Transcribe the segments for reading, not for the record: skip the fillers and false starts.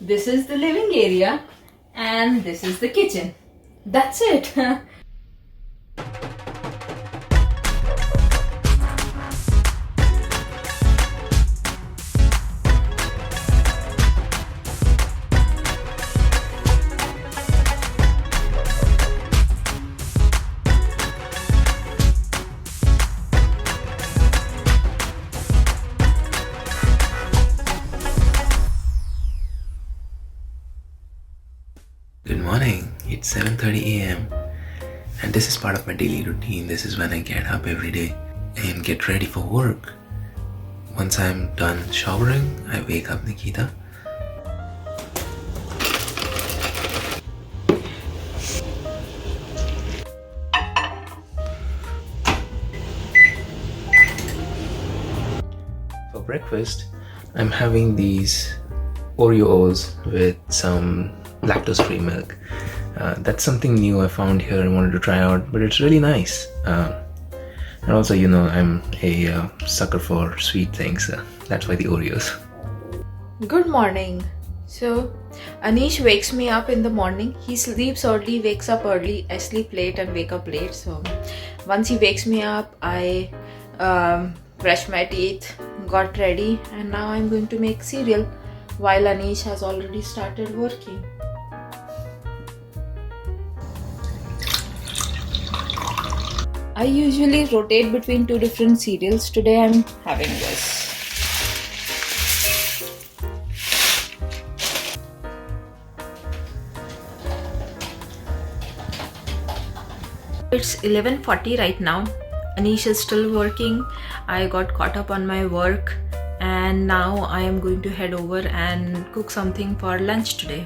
This is the living area and this is the kitchen. That's it. Good morning, it's 7:30 a.m. and this is part of my daily routine. This is when I get up every day and get ready for work. Once I'm done showering, I wake up Nikita. For breakfast, I'm having these Oreos with some lactose-free milk. That's something new I found here and wanted to try out, but it's really nice. And also, I'm a sucker for sweet things. That's why the Oreos. Good morning. So, Anish wakes me up in the morning. He sleeps early, wakes up early. I sleep late and wake up late. So, once he wakes me up, I brush my teeth, got ready, and now I'm going to make cereal while Anish has already started working. I usually rotate between two different cereals. Today I'm having this. It's 11:40 right now. Anish is still working. I got caught up on my work and now I am going to head over and cook something for lunch today.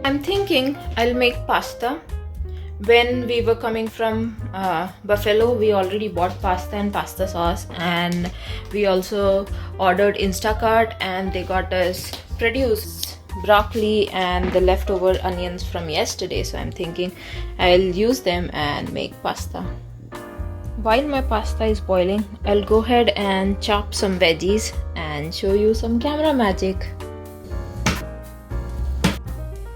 I'm thinking I'll make pasta. When we were coming from Buffalo, we already bought pasta and pasta sauce, and we also ordered Instacart and they got us produce broccoli and the leftover onions from yesterday. So I'm thinking I'll use them and make pasta. While my pasta is boiling, I'll go ahead and chop some veggies and show you some camera magic.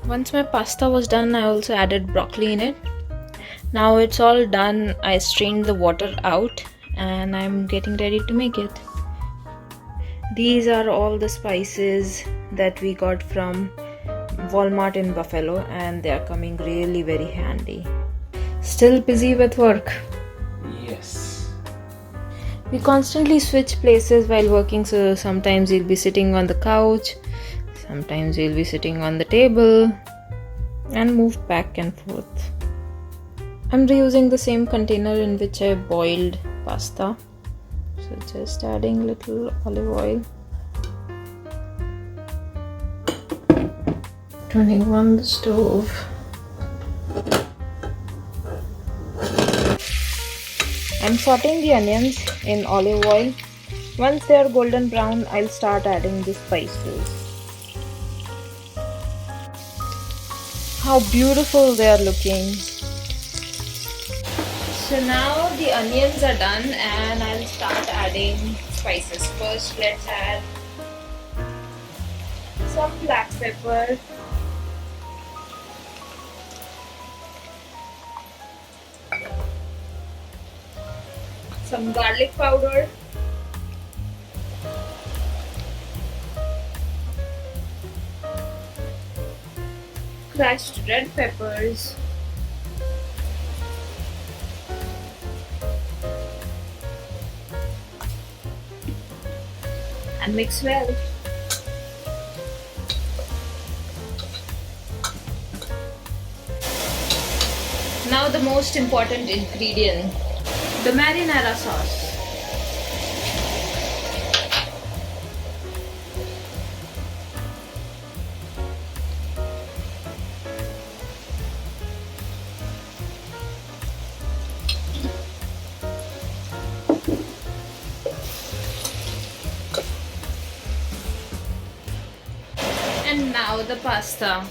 Once my pasta was done, I also added broccoli in it. Now it's all done. I strained the water out and I'm getting ready to make it. These are all the spices that we got from Walmart in Buffalo and they are coming really very handy. Still busy with work. Yes. We constantly switch places while working, so sometimes you'll be sitting on the couch, sometimes you'll be sitting on the table and move back and forth. I'm reusing the same container in which I boiled pasta. So just adding little olive oil. Turning on the stove. I'm sauteing the onions in olive oil. Once they are golden brown, I'll start adding the spices. How beautiful they are looking. So now the onions are done and I'll start adding spices. First, let's add some black pepper, some garlic powder, crushed red peppers, and mix well. Now the most important ingredient, the marinara sauce. And now the pasta.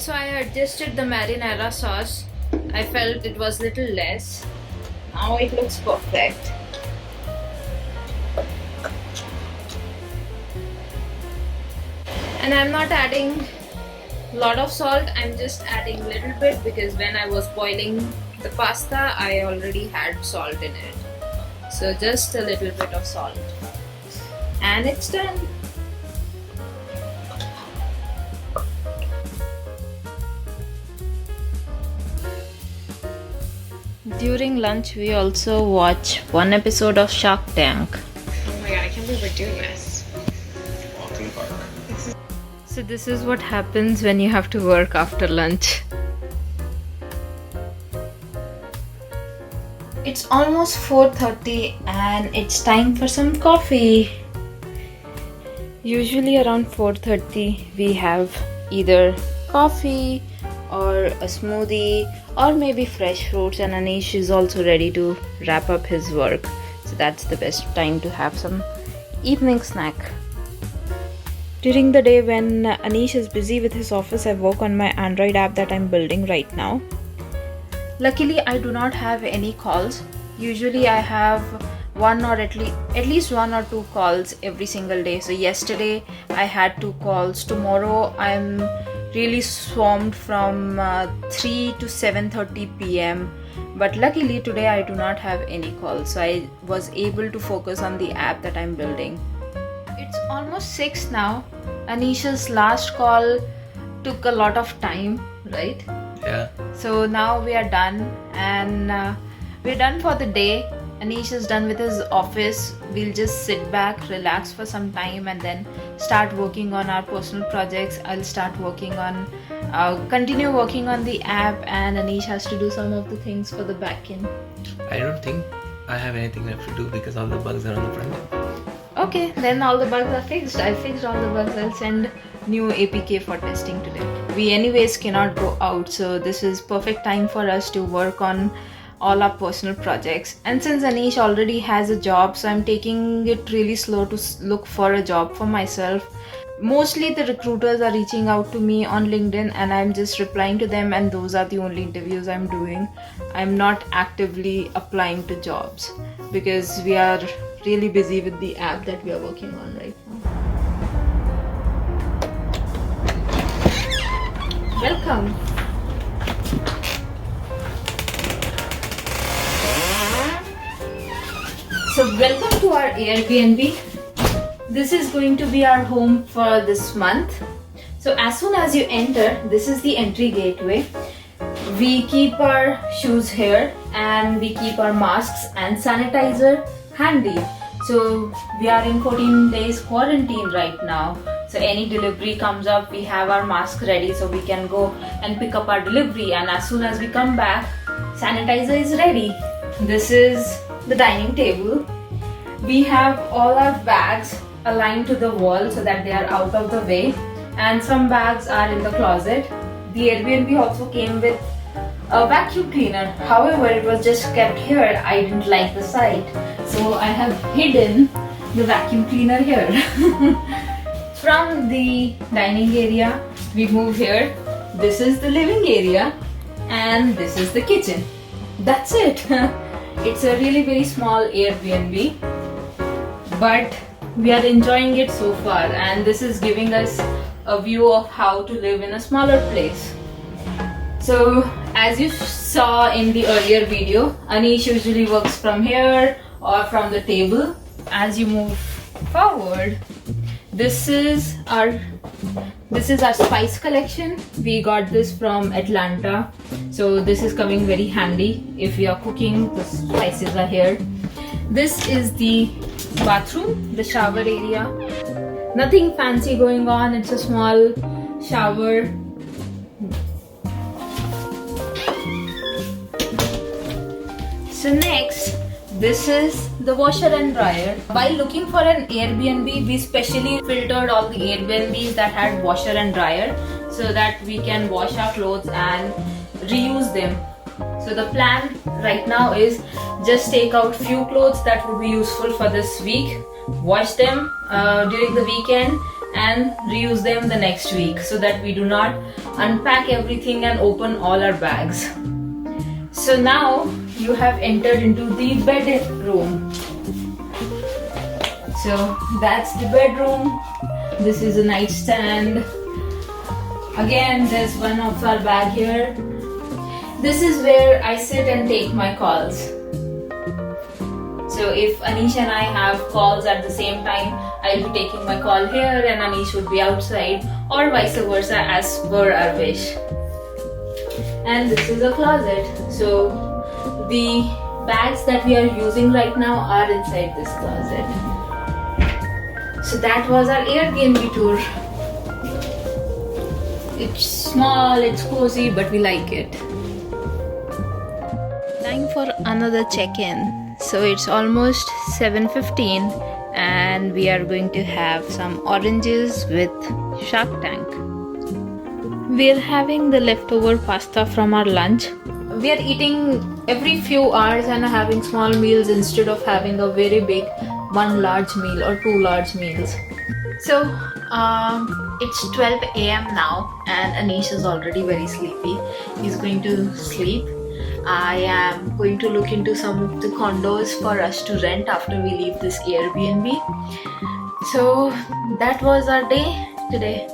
So I adjusted the marinara sauce. I felt it was little less. Now it looks perfect. And I'm not adding a lot of salt, I'm just adding a little bit because when I was boiling the pasta I already had salt in it. So just a little bit of salt. And it's done. During lunch we also watch one episode of Shark Tank. Oh my god, I can't believe we're doing this. Walking park. So this is what happens when you have to work after lunch. It's almost 4:30 and it's time for some coffee. Usually around 4:30 we have either coffee or a smoothie or maybe fresh fruits, and Anish is also ready to wrap up his work. So that's the best time to have some evening snack. During the day when Anish is busy with his office, I work on my Android app that I'm building right now. Luckily, I do not have any calls. Usually I have one or at least one or two calls every single day. So yesterday I had 2 calls. Tomorrow I'm really swamped from 3 to 7:30 p.m. But luckily today I do not have any calls. So I was able to focus on the app that I'm building. It's almost 6 now. Anish's last call took a lot of time, right? Yeah. So now we are done, and we're done for the day. Anish is done with his office. We'll just sit back, relax for some time, and then start working on our personal projects. I'll start working on, continue working on the app, and Anish has to do some of the things for the backend. I don't think I have anything left to do because all the bugs are on the front end. Okay, then all the bugs are fixed. I fixed all the bugs. I'll send new APK for testing today. We anyways cannot go out, so this is perfect time for us to work on all our personal projects. And since Anish already has a job, so I'm taking it really slow to look for a job for myself. Mostly the recruiters are reaching out to me on LinkedIn and I'm just replying to them, and those are the only interviews I'm doing. I'm not actively applying to jobs because we are really busy with the app that we are working on right now. Welcome. So welcome to our Airbnb. This is going to be our home for this month. So as soon as you enter, this is the entry gateway. We keep our shoes here and we keep our masks and sanitizer handy. So we are in 14 days quarantine right now. So any delivery comes up, we have our mask ready so we can go and pick up our delivery, and as soon as we come back, sanitizer is ready. This is the dining table. We have all our bags aligned to the wall so that they are out of the way, and some bags are in the closet. The Airbnb also came with a vacuum cleaner. However, it was just kept here. I didn't like the sight, so I have hidden the vacuum cleaner here. From the dining area, we move here. This is the living area and this is the kitchen. That's it. It's a really very small Airbnb, but we are enjoying it so far, and this is giving us a view of how to live in a smaller place. So as you saw in the earlier video, Anish usually works from here or from the table. As you move forward, this is our spice collection. We got this from Atlanta, so this is coming very handy if we are cooking. The spices are here. This is the bathroom, the shower area. Nothing fancy going on. It's a small shower. So next, this is the washer and dryer. While looking for an Airbnb, we specially filtered all the Airbnbs that had washer and dryer so that we can wash our clothes and reuse them. So the plan right now is just take out few clothes that would be useful for this week, wash them during the weekend, and reuse them the next week, so that we do not unpack everything and open all our bags. So now you have entered into the bedroom. So that's the bedroom. This is a nightstand. Again, there's one of our bag here. This is where I sit and take my calls. So if Anish and I have calls at the same time, I'll be taking my call here and Anish would be outside, or vice versa as per our wish. And this is a closet. So the bags that we are using right now are inside this closet. So that was our Airbnb tour. It's small, it's cozy, but we like it. Time for another check-in. So it's almost 7:15 and we are going to have some oranges with Shark Tank. We are having the leftover pasta from our lunch. We are eating every few hours and having small meals instead of having a very big one large meal or two large meals. So it's 12 a.m. now and Anish is already very sleepy. He's going to sleep. I am going to look into some of the condos for us to rent after we leave this Airbnb. So that was our day today.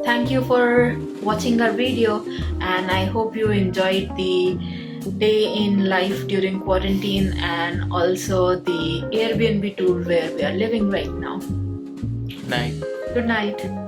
Thank you for watching our video and I hope you enjoyed the day in life during quarantine and also the Airbnb tour where we are living right now. Night. Good night.